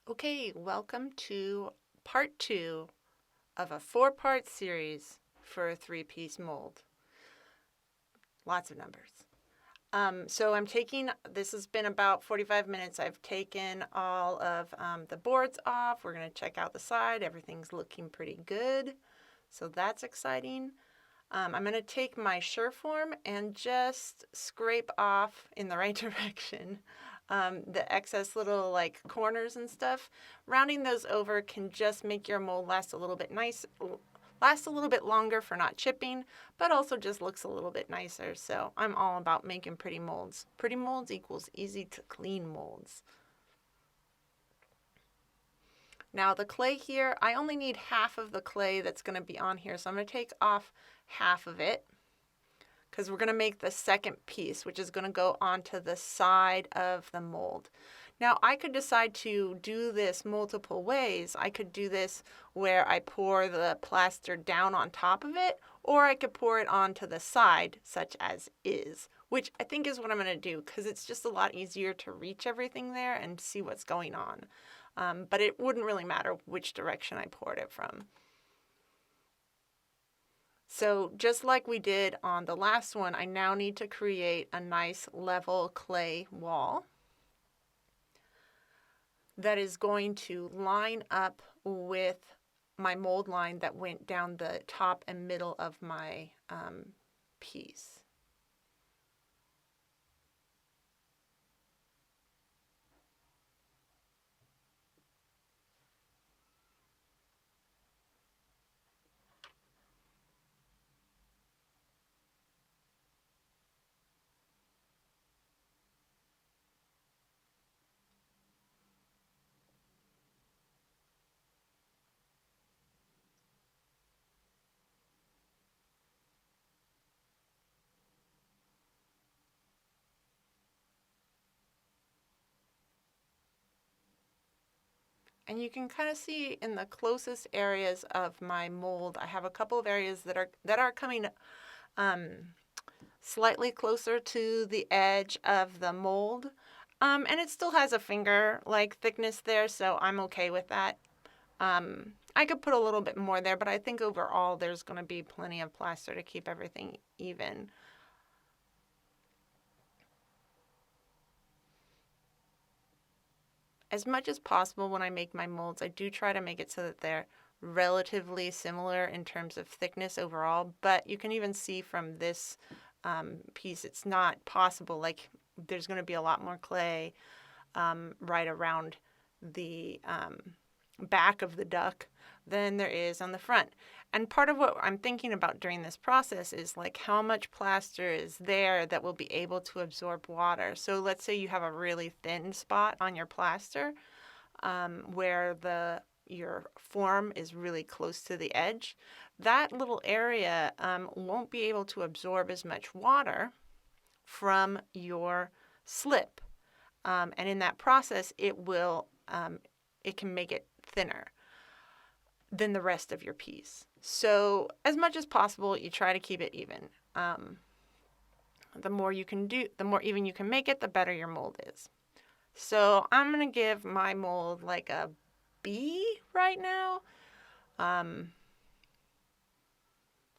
Okay, welcome to part 2 of a 4-part series for a 3-piece mold. Lots of numbers. This has been about 45 minutes. I've taken all of the boards off. We're going to check out the side. Everything's looking pretty good. So that's exciting. I'm going to take my Sureform and just scrape off in the right direction the excess little corners and stuff. Rounding those over can just make your mold last a little bit longer for not chipping, but also just looks a little bit nicer. So I'm all about making pretty molds. Pretty molds equals easy to clean molds. Now the clay here, I only need half of the clay that's going to be on here. So I'm going to take off half of it because we're going to make the second piece, which is going to go onto the side of the mold. Now I could decide to do this multiple ways. I could do this where I pour the plaster down on top of it, or I could pour it onto the side, such as is, which I think is what I'm going to do because it's just a lot easier to reach everything there and see what's going on. But it wouldn't really matter which direction I poured it from. So just like we did on the last one, I now need to create a nice level clay wall that is going to line up with my mold line that went down the top and middle of my piece. And you can kind of see in the closest areas of my mold, I have a couple of areas that are coming slightly closer to the edge of the mold. And it still has a finger-like thickness there, so I'm okay with that. I could put a little bit more there, but I think overall there's going to be plenty of plaster to keep everything even. As much as possible when I make my molds, I do try to make it so that they're relatively similar in terms of thickness overall, but you can even see from this piece it's not possible. Like there's going to be a lot more clay right around the back of the duck than there is on the front. And part of what I'm thinking about during this process is like how much plaster is there that will be able to absorb water. So let's say you have a really thin spot on your plaster where your form is really close to the edge. That little area won't be able to absorb as much water from your slip. And in that process, it can make it thinner than the rest of your piece. So as much as possible, you try to keep it even. The more even you can make it, the better your mold is. So I'm going to give my mold like a B right now. I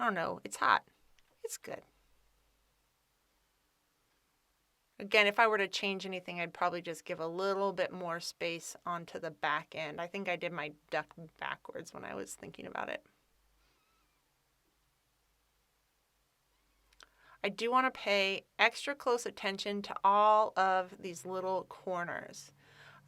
don't know. It's hot. It's good. Again, if I were to change anything, I'd probably just give a little bit more space onto the back end. I think I did my duck backwards when I was thinking about it. I do want to pay extra close attention to all of these little corners.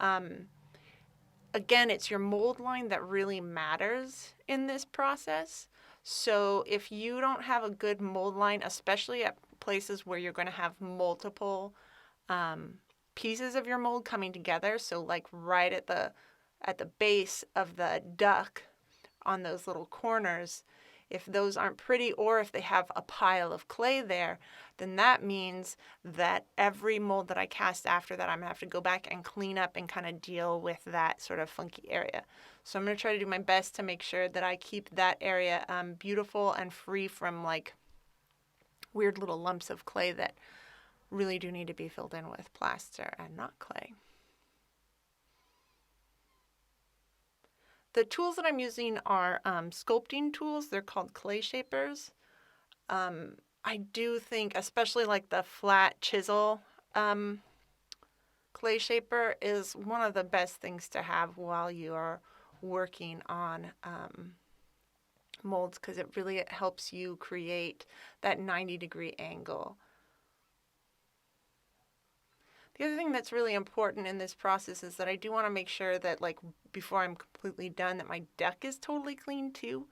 Again, it's your mold line that really matters in this process. So if you don't have a good mold line, especially at places where you're going to have multiple pieces of your mold coming together, so like right at the base of the duck on those little corners, if those aren't pretty or if they have a pile of clay there, then that means that every mold that I cast after that, I'm going to have to go back and clean up and kind of deal with that sort of funky area. So I'm going to try to do my best to make sure that I keep that area beautiful and free from like weird little lumps of clay that really do need to be filled in with plaster and not clay. The tools that I'm using are sculpting tools. They're called clay shapers. I do think, especially like the flat chisel clay shaper is one of the best things to have while you are working on molds, because it really helps you create that 90-degree angle. The other thing that's really important in this process is that I do want to make sure that, like, before I'm completely done, that my deck is totally clean too.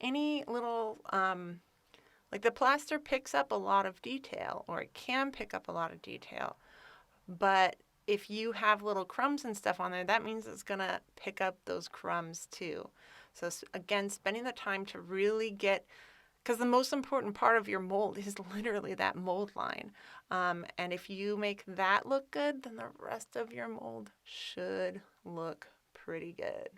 Any little, like the plaster picks up a lot of detail, or it can pick up a lot of detail. But if you have little crumbs and stuff on there, that means it's going to pick up those crumbs too. So again, spending the time to really get, because the most important part of your mold is literally that mold line. And if you make that look good, then the rest of your mold should look pretty good.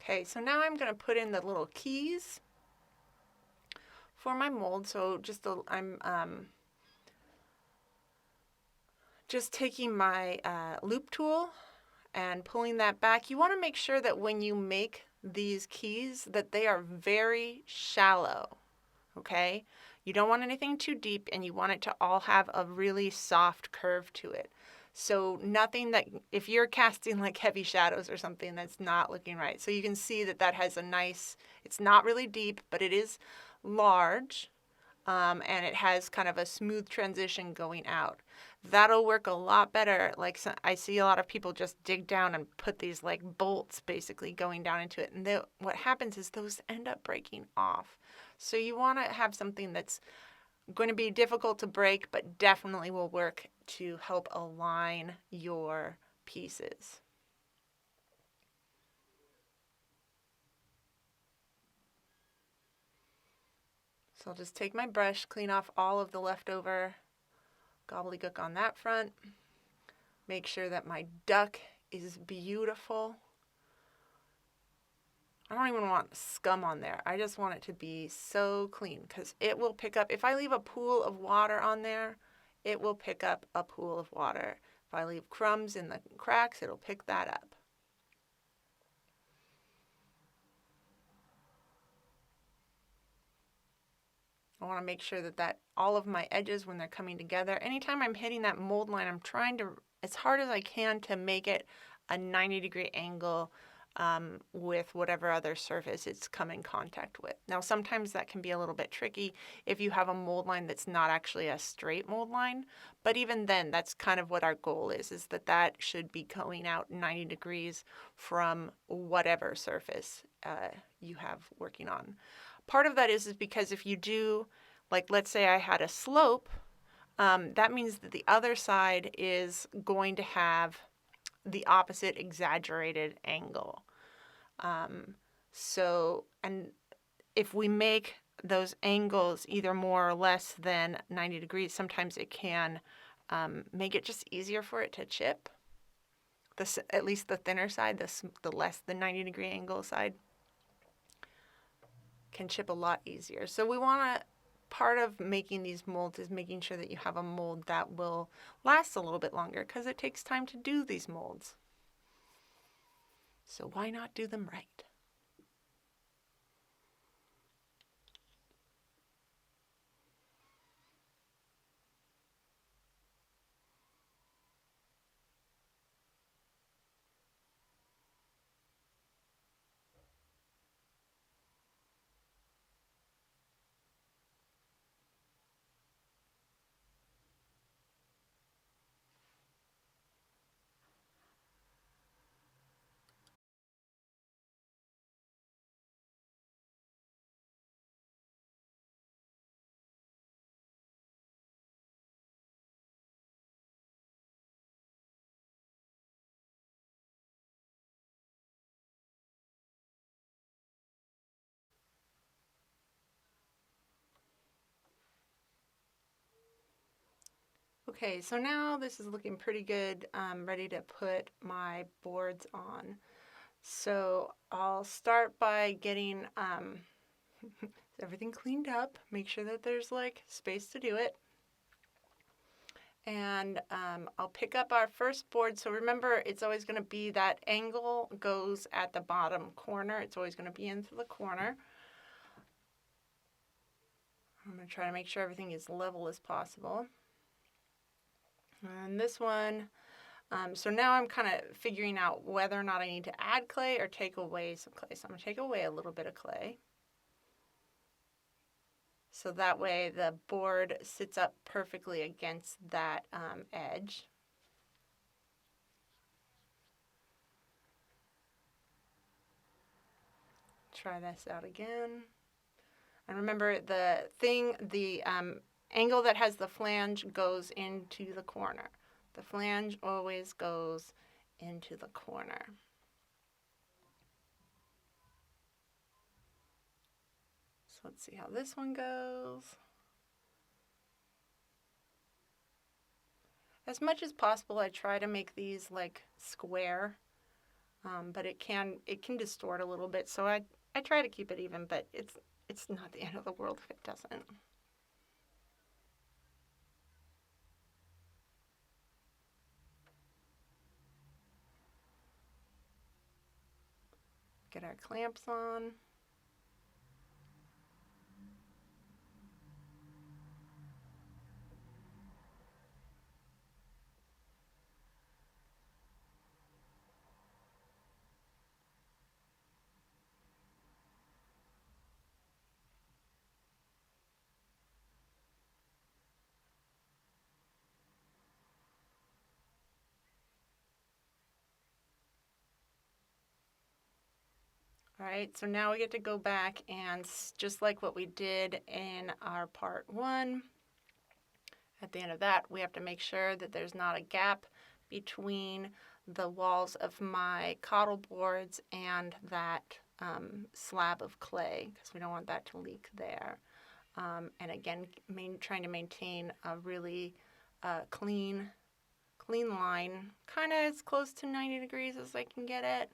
Okay, so now I'm going to put in the little keys for my mold. So I'm just taking my loop tool and pulling that back. You want to make sure that when you make these keys that they are very shallow, okay? You don't want anything too deep, and you want it to all have a really soft curve to it. So nothing that, if you're casting like heavy shadows or something, that's not looking right. So you can see that that has a nice, it's not really deep, but it is large, and it has kind of a smooth transition going out. That'll work a lot better. Like, I see a lot of people just dig down and put these like bolts basically going down into it. And what happens is those end up breaking off. So you want to have something that's going to be difficult to break, but definitely will work to help align your pieces. So I'll just take my brush, clean off all of the leftover gobbledygook on that front. Make sure that my duck is beautiful. I don't even want scum on there. I just want it to be so clean, because it will pick up. If I leave a pool of water on there, it will pick up a pool of water. If I leave crumbs in the cracks, it'll pick that up. I want to make sure that all of my edges, when they're coming together, anytime I'm hitting that mold line, I'm trying to, as hard as I can, to make it a 90-degree angle with whatever other surface it's come in contact with. Now, sometimes that can be a little bit tricky if you have a mold line that's not actually a straight mold line, but even then, that's kind of what our goal is that should be going out 90 degrees from whatever surface you have working on. Part of that is because if you do, like, let's say I had a slope, that means that the other side is going to have the opposite exaggerated angle. And if we make those angles either more or less than 90 degrees, sometimes it can make it just easier for it to chip. At least the thinner side, the less than 90-degree angle side, can chip a lot easier. So we want to, part of making these molds is making sure that you have a mold that will last a little bit longer, because it takes time to do these molds. So why not do them right? Okay, so now this is looking pretty good. I'm ready to put my boards on. So I'll start by getting everything cleaned up. Make sure that there's like space to do it. And I'll pick up our first board. So remember, it's always going to be that angle goes at the bottom corner. It's always going to be into the corner. I'm going to try to make sure everything is level as possible. And this one, so now I'm kind of figuring out whether or not I need to add clay or take away some clay. So I'm going to take away a little bit of clay. So that way the board sits up perfectly against that edge. Try this out again. And remember, the angle that has the flange goes into the corner. The flange always goes into the corner. So let's see how this one goes. As much as possible, I try to make these like square, but it can distort a little bit. So I try to keep it even, but it's not the end of the world if it doesn't. Get our clamps on. All right, so now we get to go back and just like what we did in our part 1, at the end of that, we have to make sure that there's not a gap between the walls of my cottle boards and that slab of clay, because we don't want that to leak there. And again, trying to maintain a really clean line, kind of as close to 90 degrees as I can get it.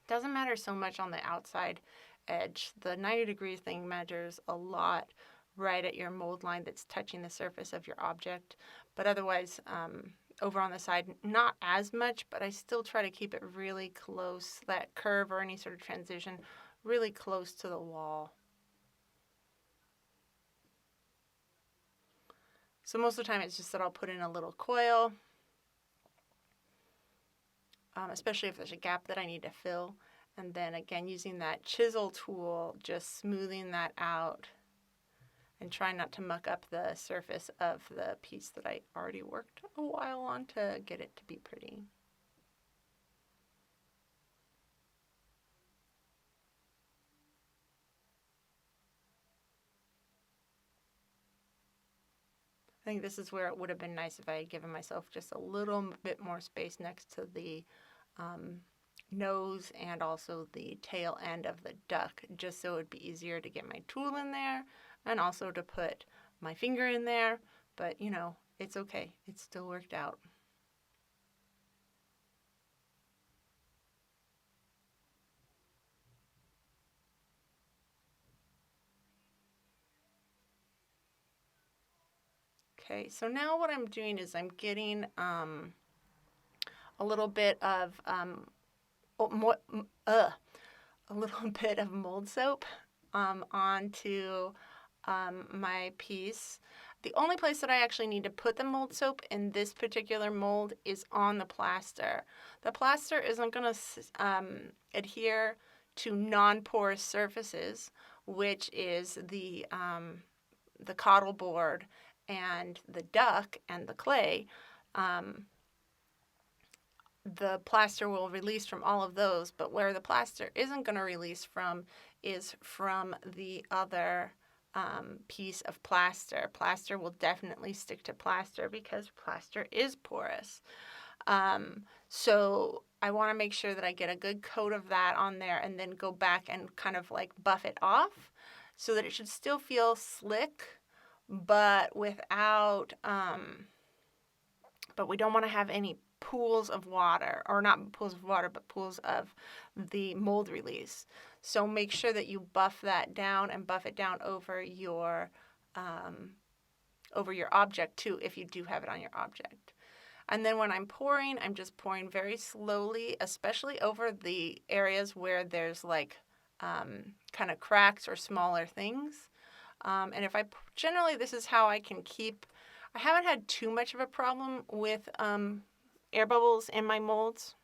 Doesn't matter so much on the outside edge. The 90 degree thing measures a lot right at your mold line that's touching the surface of your object. But otherwise, over on the side, not as much, but I still try to keep it really close, that curve or any sort of transition, really close to the wall. So most of the time it's just that I'll put in a little coil, especially if there's a gap that I need to fill. And then again, using that chisel tool, just smoothing that out and trying not to muck up the surface of the piece that I already worked a while on to get it to be pretty. I think this is where it would have been nice if I had given myself just a little bit more space next to the nose and also the tail end of the duck, just so it would be easier to get my tool in there and also to put my finger in there. But you know, it's okay. It still worked out. Okay, so now what I'm doing is I'm getting a little bit of a little bit of mold soap onto my piece. The only place that I actually need to put the mold soap in this particular mold is on the plaster. The plaster isn't going to adhere to non-porous surfaces, which is the cottle board and the duck and the clay. The plaster will release from all of those, but where the plaster isn't going to release from is from the other piece of plaster. Plaster will definitely stick to plaster because plaster is porous. So I want to make sure that I get a good coat of that on there and then go back and kind of like buff it off so that it should still feel slick, but without, but we don't want to have any pools of water, or not pools of water, but pools of the mold release. So make sure that you buff that down and buff it down over your over your object too, if you do have it on your object. And then when I'm pouring, I'm just pouring very slowly, especially over the areas where there's like kind of cracks or smaller things. And if generally this is how I can keep, I haven't had too much of a problem with air bubbles in my molds.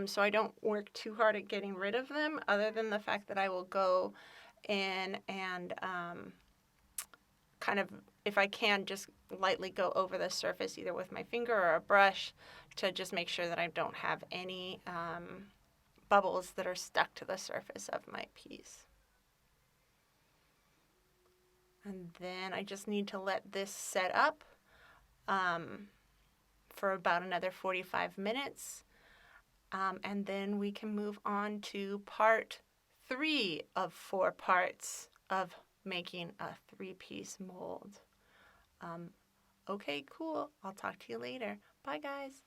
So I don't work too hard at getting rid of them, other than the fact that I will go in and kind of, if I can, just lightly go over the surface either with my finger or a brush to just make sure that I don't have any bubbles that are stuck to the surface of my piece. And then I just need to let this set up for about another 45 minutes. And then we can move on to part 3 of 4 parts of making a 3-piece mold. Okay, cool. I'll talk to you later. Bye, guys.